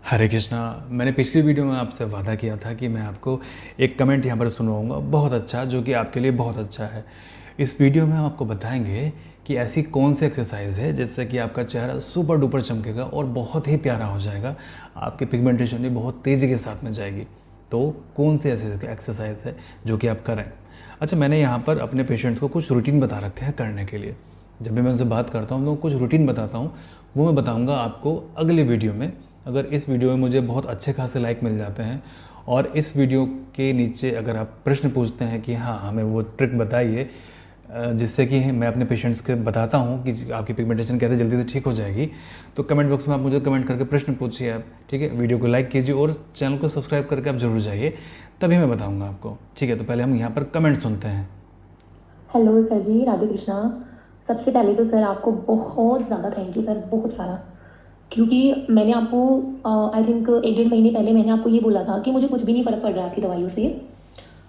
हरे कृष्णा। मैंने पिछली वीडियो में आपसे वादा किया था कि मैं आपको एक कमेंट यहाँ पर सुनवाऊँगा बहुत अच्छा, जो कि आपके लिए बहुत अच्छा है। इस वीडियो में हम आपको बताएंगे कि ऐसी कौन सी एक्सरसाइज है जिससे कि आपका चेहरा सुपर डुपर चमकेगा और बहुत ही प्यारा हो जाएगा, आपकी पिगमेंटेशन भी बहुत तेज़ी के साथ में जाएगी। तो कौन सी ऐसी एक्सरसाइज है जो कि आप करें। अच्छा, मैंने यहाँ पर अपने पेशेंट्स को कुछ रूटीन बता रखे हैं करने के लिए। जब भी मैं उनसे बात करता हूँ तो कुछ रूटीन बताता हूँ, वो मैं बताऊँगा आपको अगले वीडियो में। अगर इस वीडियो में मुझे बहुत अच्छे खासे लाइक मिल जाते हैं और इस वीडियो के नीचे अगर आप प्रश्न पूछते हैं कि हाँ हमें वो ट्रिक बताइए जिससे कि मैं अपने पेशेंट्स के बताता हूँ कि आपकी पिगमेंटेशन कैसे जल्दी से ठीक हो जाएगी, तो कमेंट बॉक्स में आप मुझे कमेंट करके प्रश्न पूछिए आप। ठीक है, वीडियो को लाइक कीजिए और चैनल को सब्सक्राइब करके आप जरूर जाइए, तभी मैं बताऊँगा आपको। ठीक है, तो पहले हम यहाँ पर कमेंट सुनते हैं। हेलो सर जी, राधे कृष्णा। सबसे पहले तो सर आपको बहुत ज़्यादा थैंक यू सर, बहुत सारा। क्योंकि मैंने आपको आई थिंक 1 डेढ़ महीने पहले मैंने आपको ये बोला था कि मुझे कुछ भी नहीं फ़र्क पड़ रहा है आपकी दवाइयों से।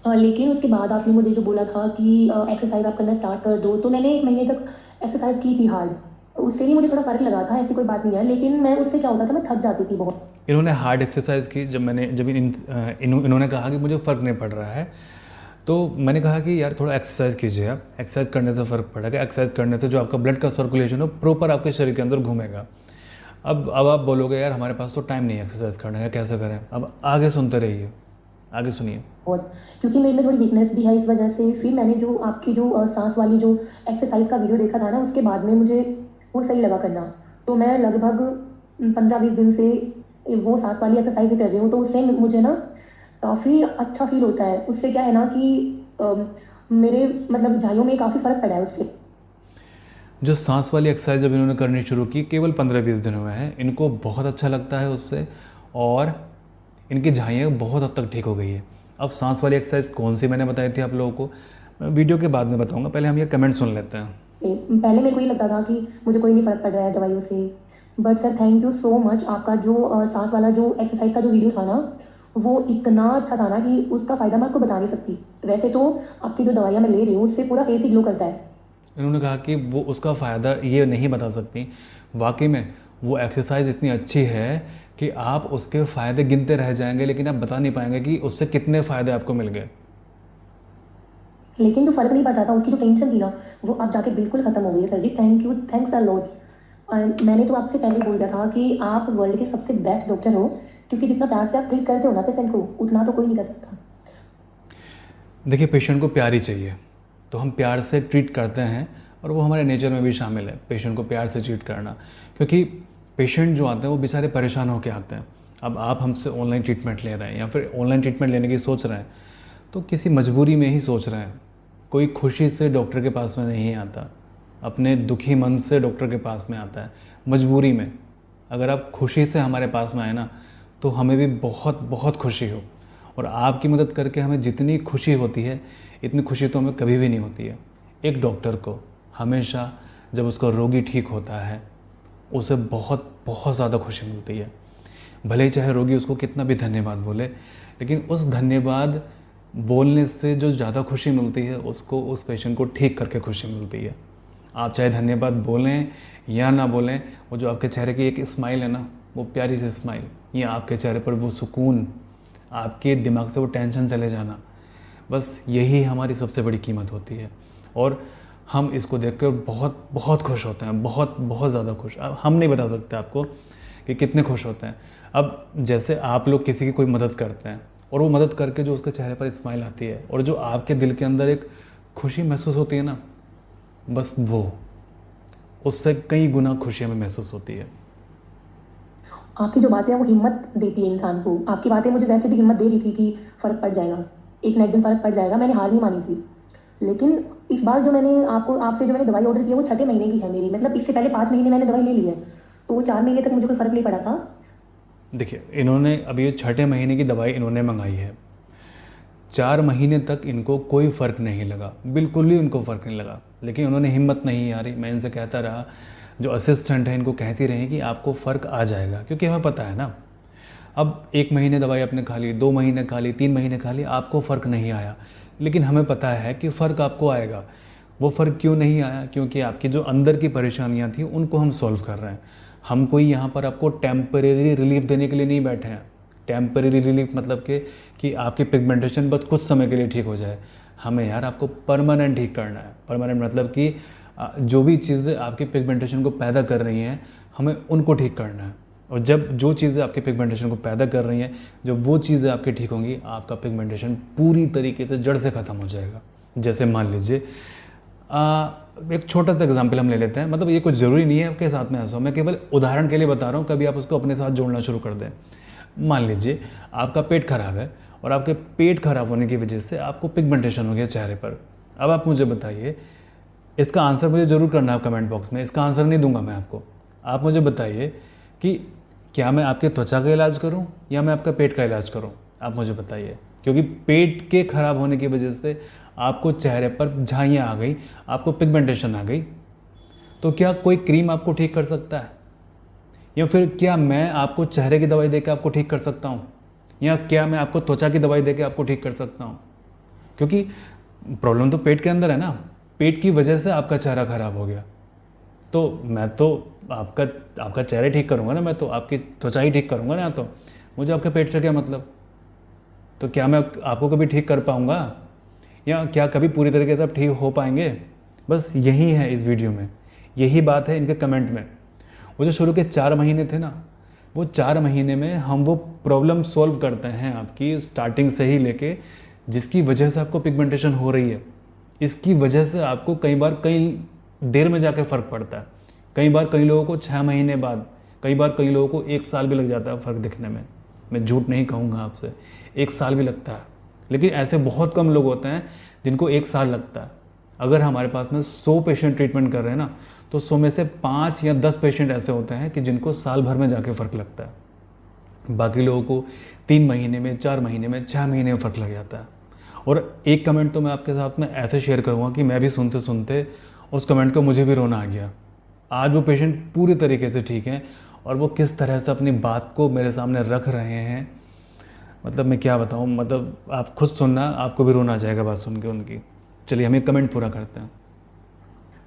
लेकिन उसके बाद आपने मुझे जो बोला था कि एक्सरसाइज आप करना स्टार्ट कर दो, तो मैंने 1 महीने तक एक्सरसाइज की थी हार्ड। उससे भी मुझे थोड़ा फ़र्क लगा था, ऐसी कोई बात नहीं है, लेकिन मैं उससे क्या होता था, मैं थक जाती थी बहुत। इन्होंने हार्ड एक्सरसाइज की, जब इन्होंने कहा कि मुझे फ़र्क नहीं पड़ रहा है, तो मैंने कहा कि यार थोड़ा एक्सरसाइज कीजिए। आप एक्सरसाइज करने से फ़र्क पड़ेगा। एक्सरसाइज करने से जो आपका ब्लड का सर्कुलेशन हो प्रॉपर आपके शरीर के अंदर घूमेगा। अब आप बोलोगे यार हमारे पास तो टाइम नहीं है एक्सरसाइज करने का, कैसे करें। अब आगे सुनते रहिए, आगे सुनिए। बहुत, क्योंकि मेरे में थोड़ी वीकनेस भी है इस वजह से। फिर मैंने जो आपकी जो सांस वाली जो एक्सरसाइज का वीडियो देखा था ना, उसके बाद में मुझे वो सही लगा करना। तो मैं लगभग 15-20 दिन से वो सांस वाली एक्सरसाइज ही कर रही हूँ, तो उससे मुझे ना काफ़ी अच्छा फील होता है। उससे क्या है ना कि मेरे मतलब झाइयों में काफ़ी फ़र्क पड़ा है उससे। जो सांस वाली एक्सरसाइज जब इन्होंने करनी शुरू की, केवल 15-20 दिन हुए हैं, इनको बहुत अच्छा लगता है उससे, और इनकी झाइयाँ बहुत हद तक ठीक हो गई है। अब सांस वाली एक्सरसाइज कौन सी मैंने बताई थी आप लोगों को, मैं वीडियो के बाद में बताऊंगा। पहले हम ये कमेंट सुन लेते हैं। पहले मेरे को ये लगता था कि मुझे कोई नहीं फ़र्क पड़ रहा है दवाइयों से। But sir thank you so much. आपका जो सांस वाला जो एक्सरसाइज का जो वीडियो था ना, वो इतना अच्छा था ना कि उसका फ़ायदा मैं आपको बता नहीं सकती। वैसे तो आपकी जो दवाइयाँ मैं ले रही हूँ उससे पूरा फेस ही ग्लो करता है। इन्होंने कहा कि वो उसका फ़ायदा ये नहीं बता सकती। वाकई में वो एक्सरसाइज इतनी अच्छी है कि आप उसके फ़ायदे गिनते रह जाएंगे, लेकिन आप बता नहीं पाएंगे कि उससे कितने फ़ायदे आपको मिल गए। लेकिन जो फ़र्क नहीं पड़ रहा था, उसकी जो टेंशन थी ना, वो अब जाके बिल्कुल ख़त्म हो गई है sir ji. Thank you, thanks a lot. मैंने तो आपसे पहले बोल दिया था कि आप वर्ल्ड के सबसे बेस्ट डॉक्टर हो, क्योंकि जितना प्यार से आप ट्रीट करते हो ना पेशेंट को, उतना तो कोई नहीं कर सकता। देखिए, पेशेंट को प्यार ही चाहिए, तो हम प्यार से ट्रीट करते हैं, और वो हमारे नेचर में भी शामिल है पेशेंट को प्यार से ट्रीट करना। क्योंकि पेशेंट जो आते हैं वो बेचारे परेशान होकर आते हैं। अब आप हमसे ऑनलाइन ट्रीटमेंट ले रहे हैं या फिर ऑनलाइन ट्रीटमेंट लेने की सोच रहे हैं, तो किसी मजबूरी में ही सोच रहे हैं। कोई खुशी से डॉक्टर के पास में नहीं आता, अपने दुखी मन से डॉक्टर के पास में आता है, मजबूरी में। अगर आप खुशी से हमारे पास में आए ना, तो हमें भी बहुत बहुत खुशी हो, और आपकी मदद करके हमें जितनी खुशी होती है, इतनी खुशी तो हमें कभी भी नहीं होती है। एक डॉक्टर को हमेशा जब उसका रोगी ठीक होता है, उसे बहुत बहुत ज़्यादा खुशी मिलती है। भले ही चाहे रोगी उसको कितना भी धन्यवाद बोले, लेकिन उस धन्यवाद बोलने से जो ज़्यादा खुशी मिलती है, उसको उस पेशेंट को ठीक करके खुशी मिलती है। आप चाहे धन्यवाद बोलें या ना बोलें, वो जो आपके चेहरे की एक स्माइल है ना, वो प्यारी सी स्माइल, या आपके चेहरे पर वो सुकून, आपके दिमाग से वो टेंशन चले जाना, बस यही हमारी सबसे बड़ी कीमत होती है। और हम इसको देखकर बहुत बहुत खुश होते हैं, बहुत बहुत ज़्यादा खुश। अब हम नहीं बता सकते आपको कि कितने खुश होते हैं। अब जैसे आप लोग किसी की कोई मदद करते हैं, और वो मदद करके जो उसके चेहरे पर स्माइल आती है, और जो आपके दिल के अंदर एक खुशी महसूस होती है ना, बस वो, उससे कई गुना खुशी हमें महसूस होती है। आपकी जो बातें हैं वो हिम्मत देती है इंसान को। आपकी बातें मुझे वैसे भी हिम्मत दे रही थी कि फ़र्क पड़ जाएगा, एक ना एक दिन फ़र्क पड़ जाएगा। मैंने हार नहीं मानी थी। लेकिन इस बार जो मैंने आपको आपसे जो मैंने दवाई ऑर्डर की है, वो छठे महीने की है मेरी। मतलब इससे पहले 5 महीने मैंने दवाई ले ली है, तो वो 4 महीने तक मुझे कोई फ़र्क नहीं पड़ा था। देखिए, इन्होंने अभी ये छठे महीने की दवाई इन्होंने मंगाई है। 4 महीने तक इनको कोई फ़र्क नहीं लगा, बिल्कुल भी उनको फ़र्क नहीं लगा, लेकिन उन्होंने हिम्मत नहीं हारी। मैं इनसे कहता रहा, जो असिस्टेंट है इनको कहती रही कि आपको फ़र्क आ जाएगा, क्योंकि हमें पता है ना। अब 1 महीने दवाई आपने खा ली, 2 महीने खा ली, 3 महीने खा ली, आपको फ़र्क नहीं आया, लेकिन हमें पता है कि फ़र्क आपको आएगा। वो फ़र्क क्यों नहीं आया? क्योंकि आपकी जो अंदर की परेशानियाँ थी उनको हम सॉल्व कर रहे हैं। हम कोई यहाँ पर आपको टेम्परेरी रिलीफ देने के लिए नहीं बैठे हैं। टेम्परेरी रिलीफ मतलब कि आपकी पिगमेंटेशन बस कुछ समय के लिए ठीक हो जाए। हमें यार आपको परमानेंट ठीक करना है। परमानेंट मतलब कि जो भी चीज़ें आपकी पिगमेंटेशन को पैदा कर रही हैं, हमें उनको ठीक करना है। और जब जो चीज़ें आपके पिगमेंटेशन को पैदा कर रही हैं, जब वो चीज़ें आपकी ठीक होंगी, आपका पिगमेंटेशन पूरी तरीके से जड़ से ख़त्म हो जाएगा। जैसे मान लीजिए एक छोटा सा एग्जांपल हम ले लेते हैं, मतलब ये कुछ ज़रूरी नहीं है आपके साथ में ऐसा हो, मैं केवल उदाहरण के लिए बता रहा हूँ, कभी आप उसको अपने साथ जोड़ना शुरू कर दें। मान लीजिए आपका पेट खराब है और आपके पेट खराब होने की वजह से आपको पिगमेंटेशन हो गया चेहरे पर। अब आप मुझे बताइए, इसका आंसर मुझे ज़रूर करना है कमेंट बॉक्स में, इसका आंसर नहीं दूंगा मैं आपको। आप मुझे बताइए कि क्या मैं आपके त्वचा का इलाज करूं या मैं आपका पेट का इलाज करूं? आप मुझे बताइए, क्योंकि पेट के खराब होने की वजह से आपको चेहरे पर झाइयाँ आ गई, आपको पिगमेंटेशन आ गई, तो क्या कोई क्रीम आपको ठीक कर सकता है? या फिर क्या मैं आपको चेहरे की दवाई देकर आपको ठीक कर सकता हूँ? या क्या मैं आपको त्वचा की दवाई देकर आपको ठीक कर सकता हूँ? क्योंकि प्रॉब्लम तो पेट के अंदर है ना। पेट की वजह से आपका चेहरा खराब हो गया, तो मैं तो आपका चेहरा ठीक करूँगा ना, मैं तो आपकी त्वचा ही ठीक करूँगा ना। तो मुझे आपके पेट से क्या मतलब? तो क्या मैं आपको कभी ठीक कर पाऊँगा, या क्या कभी पूरी तरीके से आप ठीक हो पाएंगे? बस यही है इस वीडियो में, यही बात है इनके कमेंट में। वो जो शुरू के 4 महीने थे ना, वो 4 महीने में हम वो प्रॉब्लम सॉल्व करते हैं आपकी स्टार्टिंग से ही लेके, जिसकी वजह से आपको पिगमेंटेशन हो रही है। इसकी वजह से आपको कई बार कई देर में जाकर फ़र्क पड़ता है। कई बार कई लोगों को 6 महीने बाद, कई बार कई लोगों को 1 साल भी लग जाता है फ़र्क दिखने में। मैं झूठ नहीं कहूँगा आपसे, 1 साल भी लगता है। लेकिन ऐसे बहुत कम लोग होते हैं जिनको 1 साल लगता है। अगर हमारे पास में 100 पेशेंट ट्रीटमेंट कर रहे हैं ना, तो 100 में से 5 या 10 पेशेंट ऐसे होते हैं कि जिनको साल भर में जाके फ़र्क लगता है। बाकी लोगों को 3 महीने में, 4 महीने में, 6 महीने में फ़र्क लग जाता है। और एक कमेंट तो मैं आपके साथ में ऐसे शेयर करूँगा कि मैं भी सुनते सुनते उस कमेंट को मुझे भी रोना आ गया। आज वो पेशेंट पूरी तरीके से ठीक हैं और वो किस तरह से अपनी बात को मेरे सामने रख रहे हैं, मतलब मैं क्या बताऊँ, मतलब आप खुद सुनना, आपको भी रोना आ जाएगा बात सुन के उनकी। चलिए हम ये कमेंट पूरा करते हैं।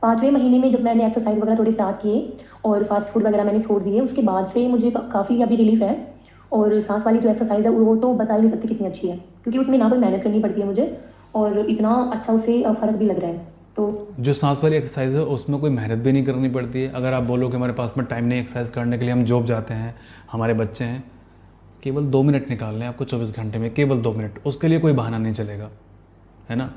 5वें महीने में जब मैंने एक्सरसाइज वगैरह थोड़ी स्टार्ट किए और फास्ट फूड वगैरह मैंने छोड़ दिए, उसके बाद से मुझे काफ़ी अभी रिलीफ है। और सांस वाली जो एक्सरसाइज है वो तो बता ही नहीं सकती कितनी अच्छी है, क्योंकि उसमें ना कोई मेहनत करनी पड़ती है मुझे, और इतना अच्छा उससे फ़र्क भी लग रहा है। तो जो सांस वाली एक्सरसाइज है उसमें कोई मेहनत भी नहीं करनी पड़ती है। अगर आप बोलो कि हमारे पास में टाइम नहीं एक्सरसाइज करने के लिए, हम जॉब जाते हैं, हमारे बच्चे हैं, केवल 2 मिनट निकालने हैं आपको 24 घंटे में, केवल 2 मिनट। उसके लिए कोई बहाना नहीं चलेगा, है ना।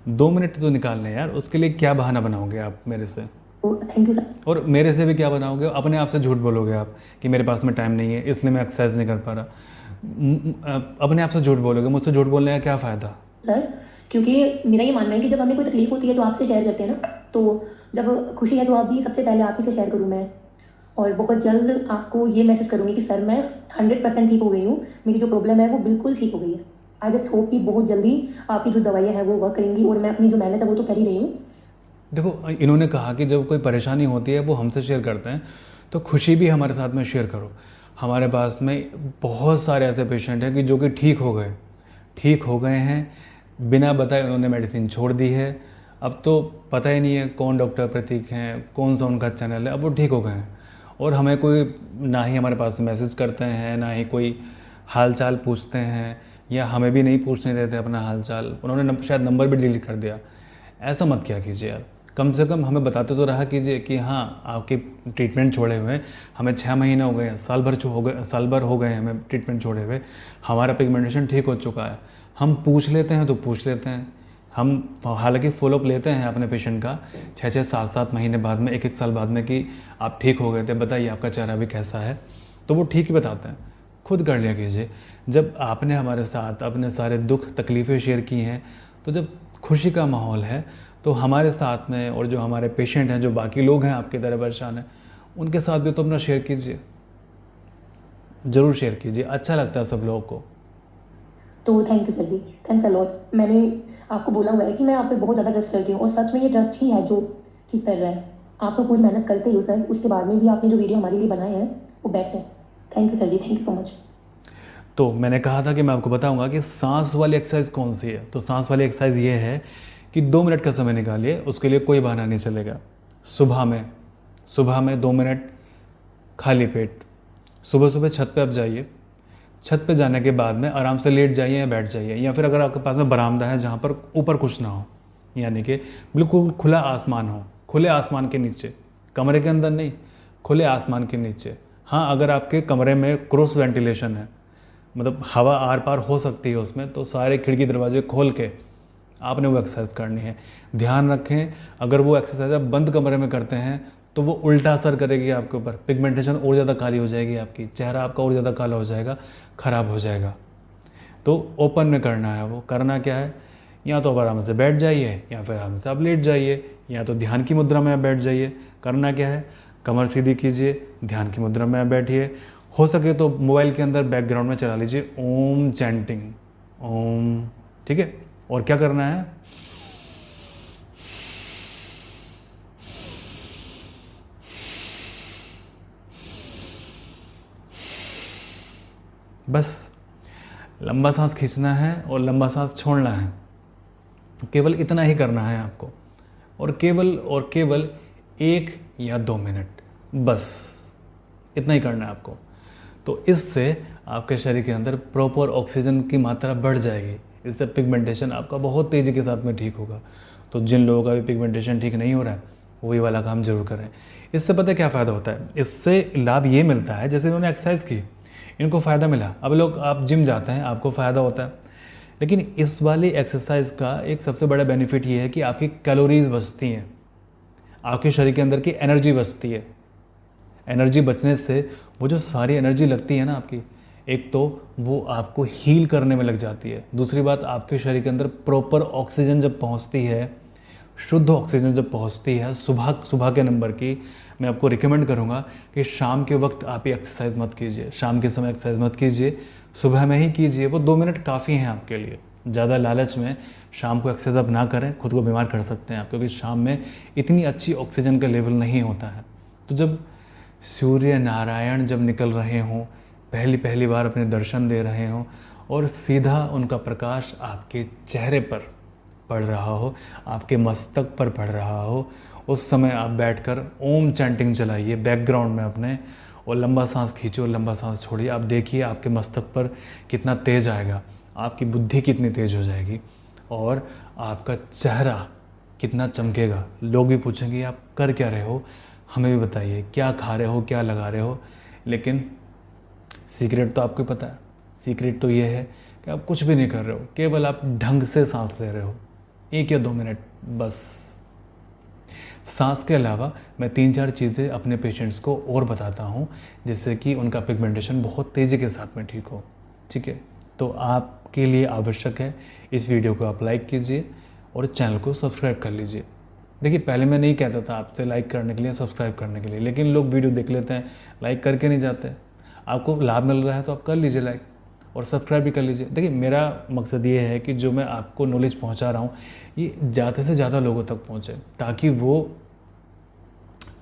2 मिनट तो निकालने हैं यार, उसके लिए क्या बहाना बनाओगे आप मेरे से? Thank you sir. और मेरे से भी क्या बनाओगे? अपने आप से झूठ बोलोगे आप कि मेरे पास में टाइम नहीं है इसलिए मैं एक्सरसाइज नहीं कर पा रहा। अपने आप से झूठ बोलोगे, मुझसे झूठ बोलने का क्या फ़ायदा? सर, क्योंकि मेरा ये मानना है कि जब हमें कोई तकलीफ होती है तो आपसे शेयर करते हैं ना, तो जब खुशी है तो आप भी सबसे पहले आप ही से शेयर करूँ मैं। और बहुत जल्द आपको ये मैसेज करूँगी कि सर मैं 100% ठीक हो गई हूँ, मेरी जो प्रॉब्लम है वो बिल्कुल ठीक हो गई है। आई जस्ट होप कि बहुत जल्दी आपकी जो दवाइयाँ हैं वो वर्क करेंगी, और मैं अपनी जो मेहनत है वो तो कर ही रही हूँ। देखो, इन्होंने कहा कि जब कोई परेशानी होती है वो हमसे शेयर करते हैं, तो खुशी भी हमारे साथ में शेयर करो। हमारे पास में बहुत सारे ऐसे पेशेंट हैं कि जो कि ठीक हो गए हैं, बिना बताए उन्होंने मेडिसिन छोड़ दी है। अब तो पता ही नहीं है कौन डॉक्टर प्रतीक हैं, कौन सा उनका चैनल है, अब वो ठीक हो गए हैं। और हमें कोई ना ही हमारे पास मैसेज करते हैं, ना ही कोई हाल चाल पूछते हैं, या हमें भी नहीं पूछने देते अपना हाल चाल। उन्होंने शायद नंबर भी डिलीट कर दिया। ऐसा मत क्या कीजिए यार, कम से कम हमें बताते तो रहा कीजिए कि हाँ आपकी ट्रीटमेंट छोड़े हुए हमें 6 महीने हो गए हैं, साल भर हो गए हैं हमें ट्रीटमेंट छोड़े हुए, हमारा पिगमेंटेशन ठीक हो चुका है। हम पूछ लेते हैं तो पूछ लेते हैं, हम हालांकि फॉलोअप लेते हैं अपने पेशेंट का 6-6, 7-7 महीने बाद में, 1-1 साल बाद में, कि आप ठीक हो गए थे, बताइए आपका चेहरा भी कैसा है, तो वो ठीक ही बताते हैं। खुद कर लिया कीजिए। जब आपने हमारे साथ अपने सारे दुख तकलीफ़ें शेयर की हैं, तो जब खुशी का माहौल है तो हमारे साथ में, और जो हमारे पेशेंट हैं, जो बाकी लोग हैं आपकी तरह परेशान हैं, उनके साथ भी तो अपना शेयर कीजिए, ज़रूर शेयर कीजिए, अच्छा लगता है सब लोगों को। तो thank you sir ji, thanks a lot. मैंने आपको बोला हुआ है कि मैं आप पे बहुत ज़्यादा ट्रस्ट करती हूँ, और सच में ये ट्रस्ट ही है जो ठीक कर रहा है। आप तो पूरी मेहनत करते ही हो सर, उसके बाद में भी आपने जो वीडियो हमारे लिए बनाए हैं वो बेस्ट है। Thank you sir ji, thank you so much. तो मैंने कहा था कि मैं आपको बताऊंगा कि सांस वाली एक्सरसाइज कौन सी है। तो सांस वाली एक्सरसाइज ये है कि 2 मिनट का समय निकालिए, उसके लिए कोई बहाना नहीं चलेगा। सुबह में 2 मिनट खाली पेट। सुबह सुबह छत पे आप जाइए, छत पे जाने के बाद में आराम से लेट जाइए या बैठ जाइए, या फिर अगर आपके पास में बरामदा है जहाँ पर ऊपर कुछ ना हो, यानी कि बिल्कुल खुला आसमान हो, खुले आसमान के नीचे, कमरे के अंदर नहीं, खुले आसमान के नीचे। हाँ, अगर आपके कमरे में क्रॉस वेंटिलेशन है, मतलब हवा आर पार हो सकती है उसमें, तो सारे खिड़की दरवाजे खोल के आपने वो एक्सरसाइज करनी है। ध्यान रखें, अगर वो एक्सरसाइज आप बंद कमरे में करते हैं तो वो उल्टा असर करेगी आपके ऊपर, पिगमेंटेशन और ज़्यादा काली हो जाएगी, आपकी चेहरा आपका और ज़्यादा काला हो जाएगा, ख़राब हो जाएगा। तो ओपन में करना है। वो करना क्या है, या तो आप आराम से बैठ जाइए या फिर आराम से आप लेट जाइए, या तो ध्यान की मुद्रा में आप बैठ जाइए। करना क्या है, कमर सीधी कीजिए, ध्यान की मुद्रा में आप बैठिए। हो सके तो मोबाइल के अंदर बैकग्राउंड में चला लीजिए ओम चैंटिंग, ओम, ठीक है। और क्या करना है, बस लंबा सांस खींचना है और लंबा सांस छोड़ना है, केवल इतना ही करना है आपको, और केवल 1 या 2 मिनट, बस इतना ही करना है आपको। तो इससे आपके शरीर के अंदर प्रॉपर ऑक्सीजन की मात्रा बढ़ जाएगी, इससे पिगमेंटेशन आपका बहुत तेज़ी के साथ में ठीक होगा। तो जिन लोगों का भी पिगमेंटेशन ठीक नहीं हो रहा है वही वाला काम जरूर करें। इससे पता है क्या फ़ायदा होता है, इससे लाभ ये मिलता है, जैसे इन्होंने एक्सरसाइज की, इनको फ़ायदा मिला। अब लोग, आप जिम जाते हैं, आपको फ़ायदा होता है, लेकिन इस वाली एक्सरसाइज का एक सबसे बड़ा बेनिफिट ये है कि आपकी कैलोरीज बचती हैं, आपके शरीर के अंदर की एनर्जी बचती है। एनर्जी बचने से वो जो सारी एनर्जी लगती है ना आपकी, एक तो वो आपको हील करने में लग जाती है, दूसरी बात आपके शरीर के अंदर प्रॉपर ऑक्सीजन जब पहुंचती है, शुद्ध ऑक्सीजन जब पहुंचती है, सुबह के नंबर की, मैं आपको रिकमेंड करूंगा कि शाम के वक्त आप ये एक्सरसाइज मत कीजिए, शाम के समय एक्सरसाइज मत कीजिए, सुबह में ही कीजिए। वो 2 मिनट काफ़ी हैं आपके लिए। ज़्यादा लालच में शाम को एक्सरसाइज आप ना करें, खुद को बीमार कर सकते हैं आप, क्योंकि शाम में इतनी अच्छी ऑक्सीजन का लेवल नहीं होता है। तो जब सूर्य नारायण जब निकल रहे हों, पहली बार अपने दर्शन दे रहे हों, और सीधा उनका प्रकाश आपके चेहरे पर पड़ रहा हो, आपके मस्तक पर पड़ रहा हो, उस समय आप बैठकर ओम चैंटिंग चलाइए बैकग्राउंड में अपने, और लंबा सांस खींचो, लंबा सांस छोड़िए। आप देखिए आपके मस्तक पर कितना तेज आएगा, आपकी बुद्धि कितनी तेज हो जाएगी, और आपका चेहरा कितना चमकेगा। लोग भी पूछेंगे आप कर क्या रहे हो, हमें भी बताइए, क्या खा रहे हो, क्या लगा रहे हो। लेकिन सीक्रेट तो आपको पता है, सीक्रेट तो ये है कि आप कुछ भी नहीं कर रहे हो, केवल आप ढंग से सांस ले रहे हो, 1 या 2 मिनट बस। सांस के अलावा मैं 3-4 चीज़ें अपने पेशेंट्स को और बताता हूँ, जिससे कि उनका पिगमेंटेशन बहुत तेज़ी के साथ में ठीक हो, ठीक है। तो आपके लिए आवश्यक है, इस वीडियो को आप लाइक कीजिए और चैनल को सब्सक्राइब कर लीजिए। देखिए, पहले मैं नहीं कहता था आपसे लाइक करने के लिए, सब्सक्राइब करने के लिए, लेकिन लोग वीडियो देख लेते हैं, लाइक करके नहीं जाते। आपको लाभ मिल रहा है तो आप कर लीजिए लाइक, और सब्सक्राइब भी कर लीजिए। देखिए, मेरा मकसद ये है कि जो मैं आपको नॉलेज पहुंचा रहा हूँ, ये ज़्यादा से ज़्यादा लोगों तक पहुंचे, ताकि वो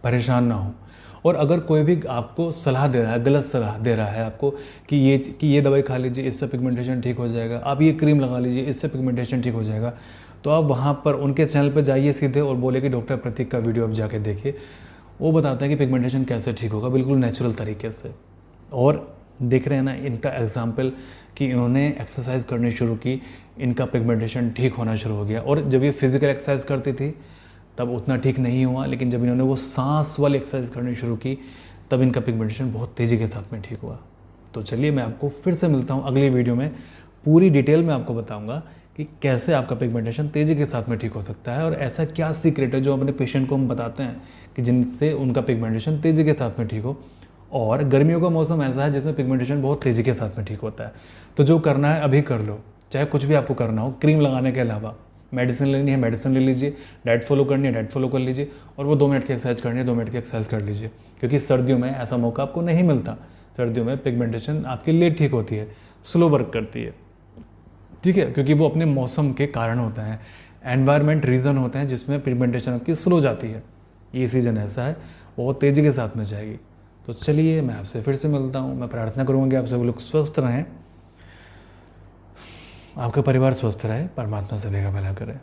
परेशान ना हो। और अगर कोई भी आपको सलाह दे रहा है, गलत सलाह दे रहा है आपको कि ये दवाई खा लीजिए, इससे पिगमेंटेशन ठीक हो जाएगा, आप ये क्रीम लगा लीजिए, इससे पिगमेंटेशन ठीक हो जाएगा, तो आप वहाँ पर उनके चैनल पर जाइए सीधे और बोले कि डॉक्टर प्रतीक का वीडियो आप जाके देखिए, वो बताता है कि पिगमेंटेशन कैसे ठीक होगा बिल्कुल नेचुरल तरीके से। और देख रहे हैं ना इनका एग्जाम्पल कि इन्होंने एक्सरसाइज करनी शुरू की, इनका पिगमेंटेशन ठीक होना शुरू हो गया। और जब ये फिजिकल एक्सरसाइज करती थी तब उतना ठीक नहीं हुआ, लेकिन जब इन्होंने वो सांस वाली एक्सरसाइज करनी शुरू की तब इनका पिगमेंटेशन बहुत तेज़ी के साथ में ठीक हुआ। तो चलिए, मैं आपको फिर से मिलता हूँ अगली वीडियो में, पूरी डिटेल में आपको बताऊँगा कि कैसे आपका पिगमेंटेशन तेज़ी के साथ में ठीक हो सकता है, और ऐसा क्या सीक्रेट है जो अपने पेशेंट को हम बताते हैं कि जिनसे उनका पिगमेंटेशन तेज़ी के साथ में ठीक हो। और गर्मियों का मौसम ऐसा है जिसमें पिगमेंटेशन बहुत तेज़ी के साथ में ठीक होता है। तो जो करना है अभी कर लो, चाहे कुछ भी आपको करना हो, क्रीम लगाने के अलावा। मेडिसिन लेनी है मेडिसिन ले लीजिए, डाइट फॉलो करनी है डाइट फॉलो कर लीजिए, और वो 2 मिनट की एक्सरसाइज करनी है 2 मिनट की एक्सरसाइज कर लीजिए, क्योंकि सर्दियों में ऐसा मौका आपको नहीं मिलता। सर्दियों में पिगमेंटेशन आपकी लेट ठीक होती है, स्लो वर्क करती है, ठीक है, क्योंकि वो अपने मौसम के कारण होता है, एनवायरनमेंट रीज़न होते हैं जिसमें पिगमेंटेशन आपकी स्लो जाती है। ये सीज़न ऐसा है, बहुत तेज़ी के साथ में जाएगी। तो चलिए, मैं आपसे फिर से मिलता हूँ। मैं प्रार्थना करूँगा कि आप सब लोग स्वस्थ रहें, आपका परिवार स्वस्थ रहे, परमात्मा सभी का भला करे।